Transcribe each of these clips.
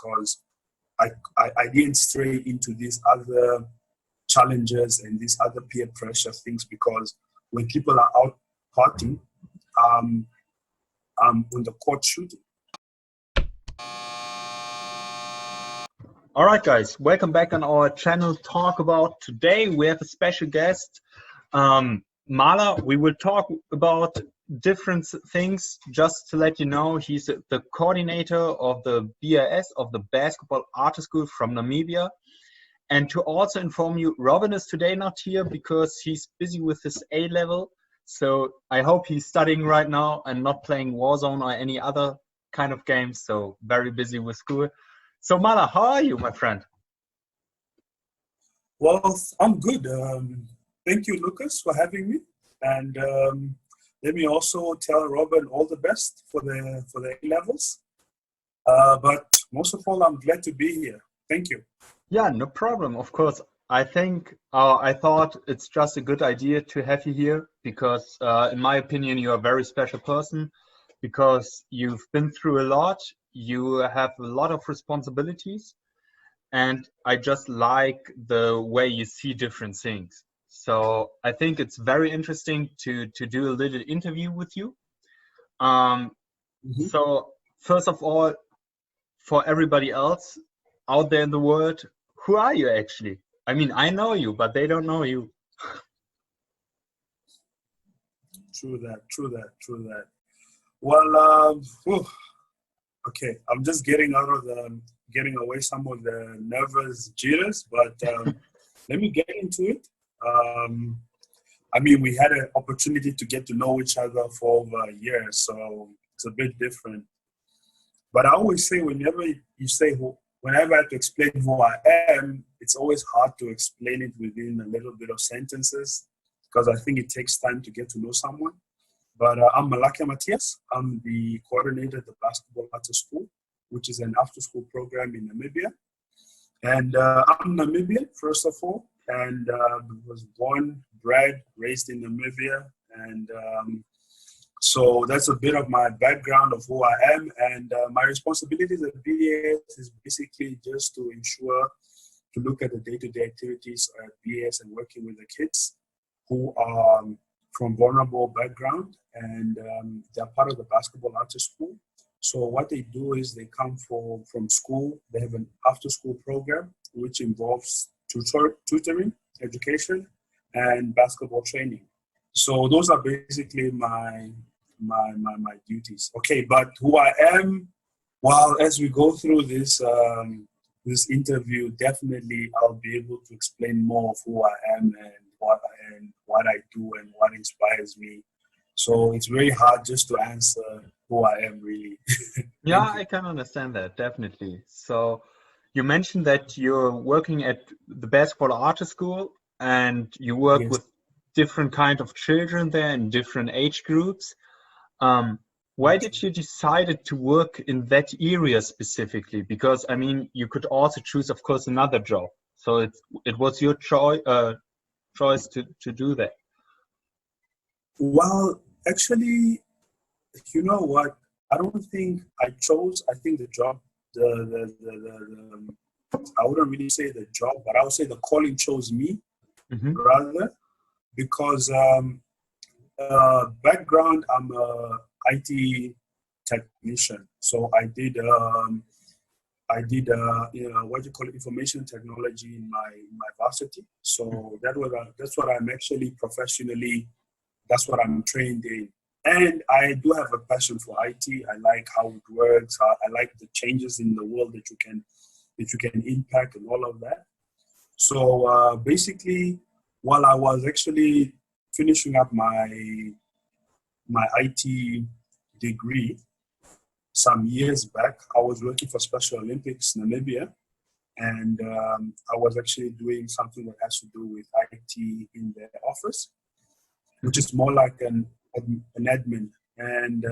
because I didn't stray into these other challenges and these other peer pressure things, because when people are out partying, I'm on the court shooting. All right, guys, welcome back on our channel Talk About. Today we have a special guest, Mala. We will talk about different things. Just to let you know, he's the coordinator of the BIS, of the Basketball Art School from Namibia. And to also inform you, Robin is today not here because he's busy with his A-level. So I hope he's studying right now and not playing Warzone or any other kind of games. So very busy with school. So Mala, how are you, my friend? Well, I'm good. Thank you, Lucas, for having me. And let me also tell Robin all the best for the A-levels. But most of all, I'm glad to be here. Thank you. Yeah, no problem. Of course, I thought it's just a good idea to have you here because, in my opinion, you're a very special person because you've been through a lot. You have a lot of responsibilities, and I just like the way you see different things. So I think it's very interesting to do a little interview with you. So first of all, for everybody else out there in the world, who are you actually? I mean, I know you, but they don't know you. True that. Well, okay, I'm just getting away some of the nervous jitters, but let me get into it. I mean, we had an opportunity to get to know each other for over a year, so it's a bit different. But I always say, whenever I have to explain who I am, it's always hard to explain it within a little bit of sentences, because I think it takes time to get to know someone. But I'm Malakia Matthias. I'm the coordinator at the Basketball Art School, which is an after-school program in Namibia. And I'm Namibian, first of all, and was born, bred, raised in Namibia. And so that's a bit of my background of who I am. And my responsibilities at BAS is basically just to look at the day-to-day activities at BAS and working with the kids who are from vulnerable background, and they're part of the Basketball Art School. So what they do is they come from school. They have an after-school program which involves tutoring, education, and basketball training. So those are basically my duties. Okay, but who I am, well, as we go through this interview, definitely I'll be able to explain more of who I am and what I do and what inspires me. So it's very hard just to answer who I am, really. Yeah, I can understand that, definitely. So you mentioned that you're working at the Basketball Art School and you work Yes. with different kind of children there in different age groups. Why did you decide to work in that area specifically? Because, I mean, you could also choose, of course, another job. So it was your choice to do that. Well, actually, you know what? I don't think I chose. I think the job, I wouldn't really say the job, but I would say the calling chose me rather, because background, I'm a IT technician. So I did what do you call it, information technology in my varsity. So that's what I'm actually professionally. That's what I'm trained in. And I do have a passion for IT. I like how it works. I like the changes in the world that you can impact and all of that. So basically, while I was actually finishing up my IT degree some years back, I was working for Special Olympics Namibia, and I was actually doing something that has to do with IT in their office, which is more like an admin. And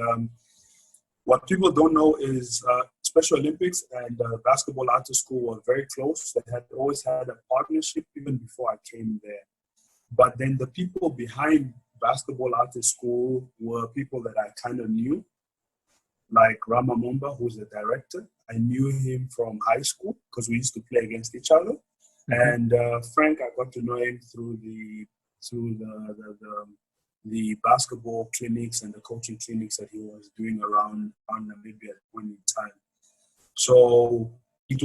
what people don't know is Special Olympics and Basketball Art School were very close. They had always had a partnership even before I came there. But then the people behind Basketball Art School were people that I kind of knew, like Rama Mumba, who's the director. I knew him from high school because we used to play against each other. And Frank, I got to know him through the basketball clinics and the coaching clinics that he was doing around Namibia at one point in time. So it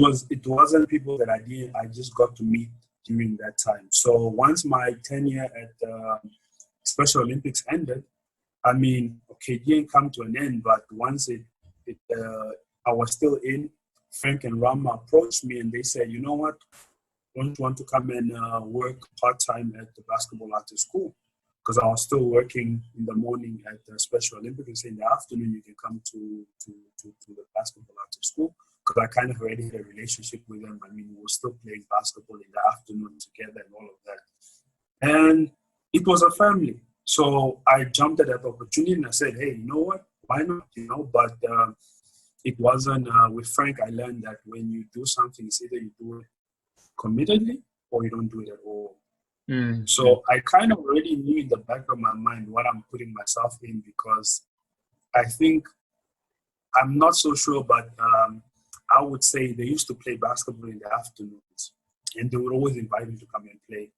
wasn't people that I just got to meet during that time. So once my tenure at Special Olympics ended, I mean, okay, it didn't come to an end, but once I was still in, Frank and Rama approached me and they said, you know what, don't you want to come and work part-time at the basketball after school? Because I was still working in the morning at the Special Olympics, and say in the afternoon you can come to the basketball after school. Because I kind of already had a relationship with them. I mean, we were still playing basketball in the afternoon together and all of that. And it was a family. So I jumped at that opportunity and I said, hey, you know what? Why not? You know, but it wasn't with Frank. I learned that when you do something, it's either you do it committedly or you don't do it at all. So I kind of already knew in the back of my mind what I'm putting myself in, because I think, I'm not so sure, but I would say they used to play basketball in the afternoons and they would always invite me to come and play.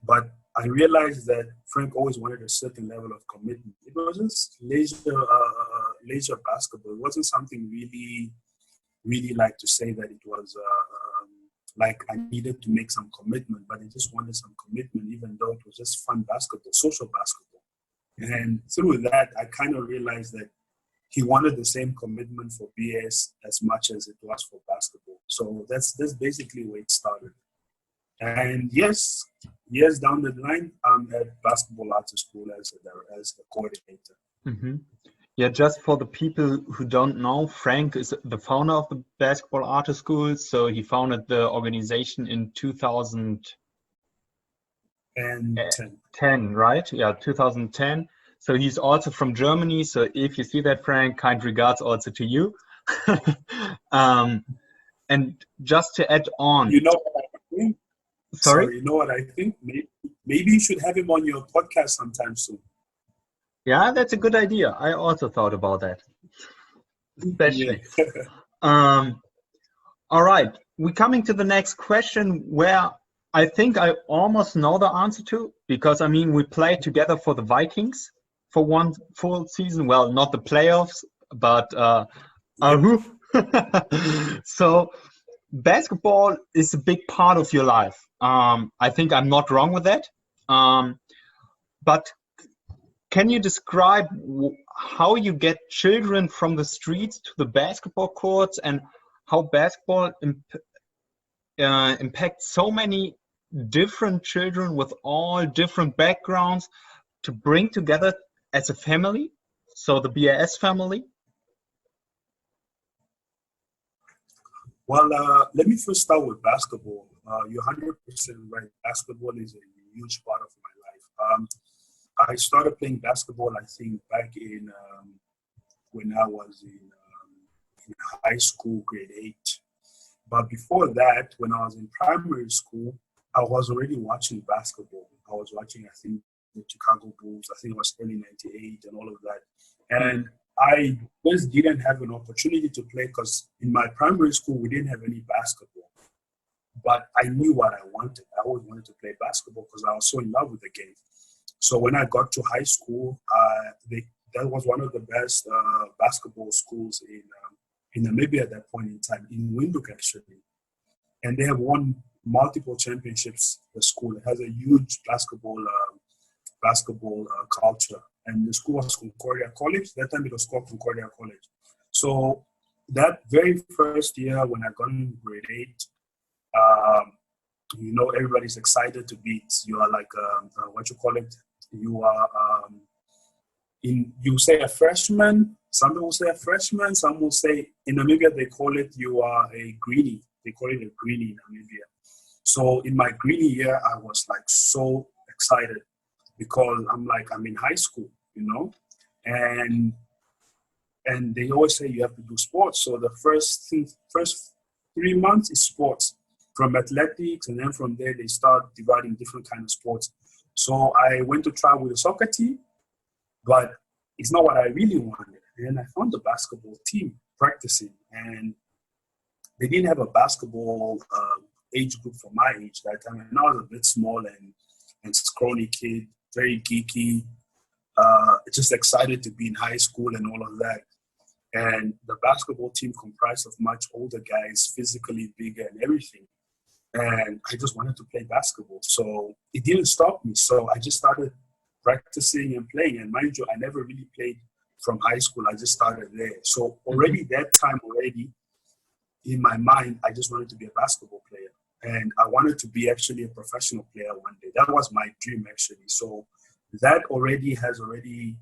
But I realized that Frank always wanted a certain level of commitment. It was just leisure basketball. It wasn't something really like to say that it was like I needed to make some commitment, but I just wanted some commitment, even though it was just fun basketball, social basketball. And through that, I kind of realized that he wanted the same commitment for BS as much as it was for basketball. So that's basically where it started. And yes, years down the line, I'm at basketball after school as the coordinator. Mm-hmm. Yeah, just for the people who don't know, Frank is the founder of the Basketball After School. So he founded the organization in 2010, right? Yeah, 2010. So he's also from Germany. So if you see that, Frank, kind regards also to you. And just to add on, you know what I think? Sorry, you know what I think? Maybe you should have him on your podcast sometime soon. Yeah, that's a good idea. I also thought about that, especially. Yeah. All right, we're coming to the next question, where I think I almost know the answer to, because I mean we played together for the Vikings for one full season. Well, not the playoffs, but so basketball is a big part of your life. I think I'm not wrong with that. But can you describe how you get children from the streets to the basketball courts, and how basketball impacts so many different children with all different backgrounds to bring together as a family? So the BAS family? Well, let me first start with basketball. You're 100% right. Basketball is a huge part of my life. I started playing basketball, I think, back in when I was in high school, grade 8. But before that, when I was in primary school, I was already watching basketball. I was watching, I think, the Chicago Bulls. I think it was early 98 and all of that. And I just didn't have an opportunity to play because in my primary school, we didn't have any basketball. But I knew what I wanted. I always wanted to play basketball because I was so in love with the game. So when I got to high school, that was one of the best basketball schools in Namibia at that point in time, in Windhoek actually. And they have won multiple championships, the school. It has a huge basketball culture. And the school was Concordia College. That time it was called Concordia College. So that very first year when I got in grade 8, everybody's excited to beat. You are like, you are, you say a freshman. Some people say a freshman. Some will say, in Namibia, they call it, you are a greenie. They call it a greenie in Namibia. So in my greenie year, I was like so excited because I'm in high school, and they always say you have to do sports. So the first 3 months is sports, from athletics, and then from there they start dividing different kind of sports. So I went to try with the soccer team, but it's not what I really wanted. and I found the basketball team practicing, and they didn't have a basketball age group for my age that time. And I was a bit small and scrawny kid, very geeky, just excited to be in high school and all of that. And the basketball team comprised of much older guys, physically bigger and everything. And I just wanted to play basketball. So it didn't stop me. So I just started practicing and playing. And mind you, I never really played from high school. I just started there. So already that time in my mind, I just wanted to be a basketball player. And I wanted to be actually a professional player one day. That was my dream, actually. So that has already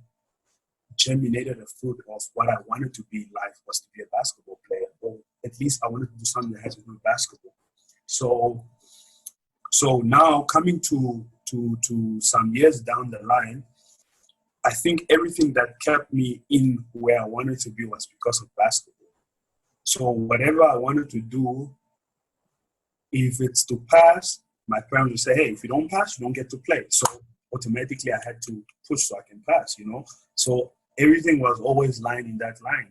germinated a fruit of what I wanted to be in life, was to be a basketball player. Or at least I wanted to do something that has to do with basketball. So now coming to some years down the line, I think everything that kept me in where I wanted to be was because of basketball. So whatever I wanted to do, if it's to pass, my parents would say, hey, if you don't pass, you don't get to play. So automatically I had to push so I can pass, So everything was always lying in that line,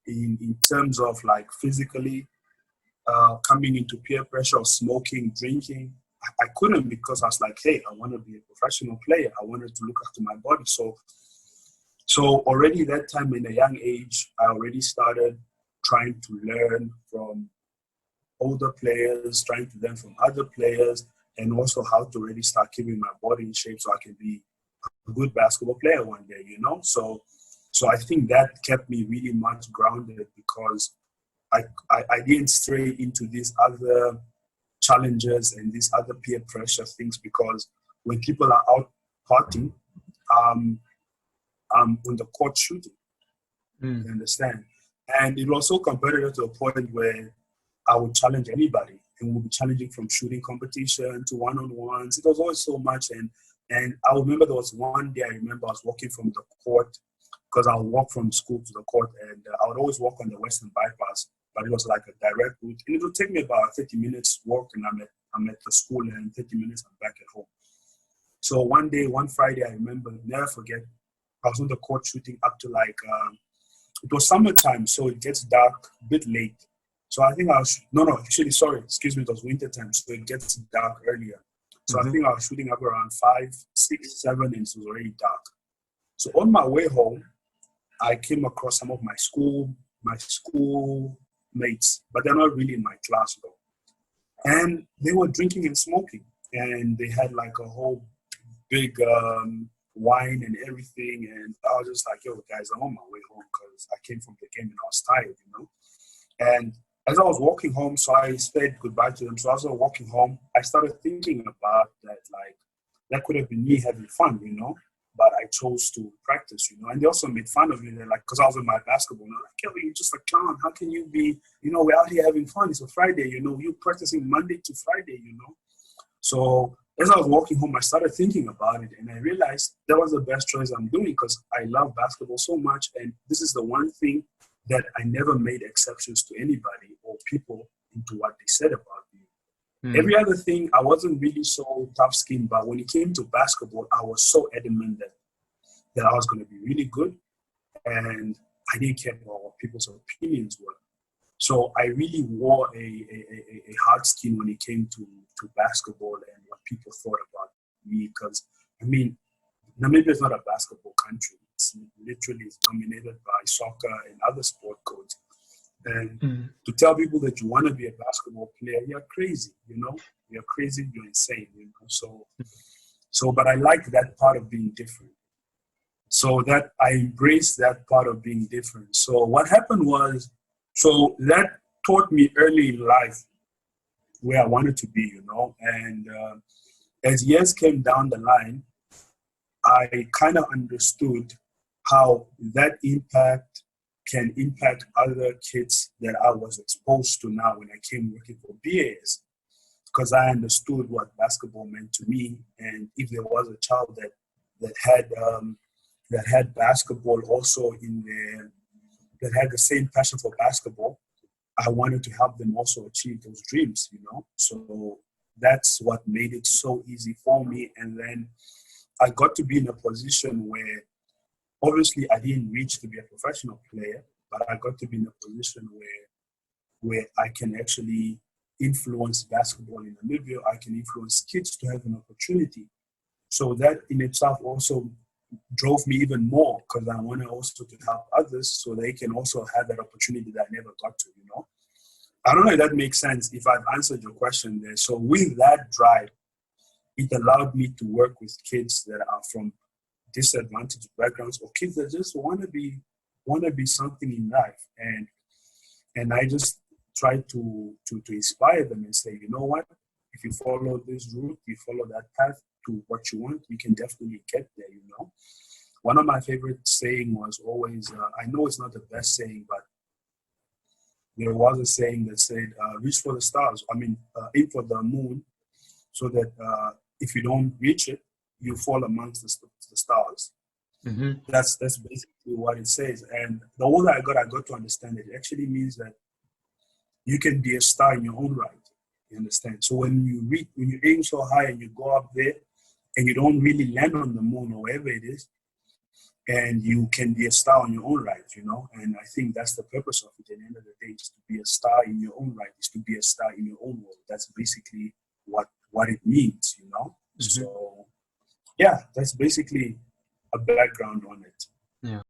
in terms of like physically coming into peer pressure, smoking, drinking. I couldn't, because I was like, hey, I want to be a professional player. I wanted to look after my body. So already that time in a young age, I already started trying to learn from older players, trying to learn from other players, and also how to really start keeping my body in shape so I can be a good basketball player one day, So I think that kept me really much grounded, because I didn't stray into these other challenges and these other peer pressure things, because when people are out partying, I'm on the court shooting. You understand? And it was so competitive to a point where I would challenge anybody, and we'll be challenging from shooting competition to one-on-ones. It was always so much. And I remember there was one day I was walking from the court, because I would walk from school to the court, and I would always walk on the Western Bypass, but it was like a direct route. And it would take me about 30 minutes walk, and I'm at the school, and in 30 minutes I'm back at home. So one Friday, I remember, never forget, I was on the court shooting up to like, it was summertime, so it gets dark a bit late. So I think it was winter time, so it gets dark earlier. So I think I was shooting up around 5, 6, 7, and it was already dark. So on my way home, I came across some of my school mates, but they're not really in my class though. And they were drinking and smoking, and they had like a whole big wine and everything. And I was just like, yo, guys, I'm on my way home, because I came from the game and I was tired, And as I was walking home, so I said goodbye to them. So as I was walking home, I started thinking about that, like, that could have been me having fun, but I chose to practice, And they also made fun of me. They're like, because I was in my basketball, and they're like, Kelly, you're just a clown. How can you be, we're out here having fun. It's a Friday, you're practicing Monday to Friday, So as I was walking home, I started thinking about it, and I realized that was the best choice I'm doing, because I love basketball so much. And this is the one thing that I never made exceptions to anybody or people into what they said about me. Every other thing, I wasn't really so tough-skinned, but when it came to basketball, I was so adamant that I was going to be really good, and I didn't care about what people's opinions were. So I really wore a hard skin when it came to basketball and what people thought about me, because, Namibia is not a basketball country. It's literally dominated by soccer and other sport codes. And to tell people that you want to be a basketball player, you're crazy, You're crazy, you're insane, So, but I like that part of being different. So that I embraced that part of being different. So what happened was, so that taught me early in life where I wanted to be, And as years came down the line, I kind of understood how that impact can impact other kids that I was exposed to now when I came working for BAS, because I understood what basketball meant to me. And if there was a child that had basketball also in there, that had the same passion for basketball, I wanted to help them also achieve those dreams, So that's what made it so easy for me. And then I got to be in a position where obviously I didn't reach to be a professional player, but I got to be in a position where I can actually influence basketball in Namibia. I can influence kids to have an opportunity. So that in itself also drove me even more, because I wanted also to help others so they can also have that opportunity that I never got to, you know. I don't know if that makes sense, if I've answered your question there. So with that drive, it allowed me to work with kids that are from disadvantaged backgrounds, or kids that just want to be something in life. And I just try to inspire them and say, you know what, if you follow this route, you follow that path to what you want, you can definitely get there, you know. One of my favorite saying was always, I know it's not the best saying, but there was a saying that said, reach for the stars. Aim for the moon, so that if you don't reach it, you fall amongst the stars. Mm-hmm. That's basically what it says. And the older I got to understand it. It actually means that you can be a star in your own right. You understand? So when you aim so high and you go up there and you don't really land on the moon or wherever it is, and you can be a star on your own right, you know? And I think that's the purpose of it at the end of the day, is to be a star in your own right, is to be a star in your own world. That's basically what it means, you know? Mm-hmm. So yeah, that's basically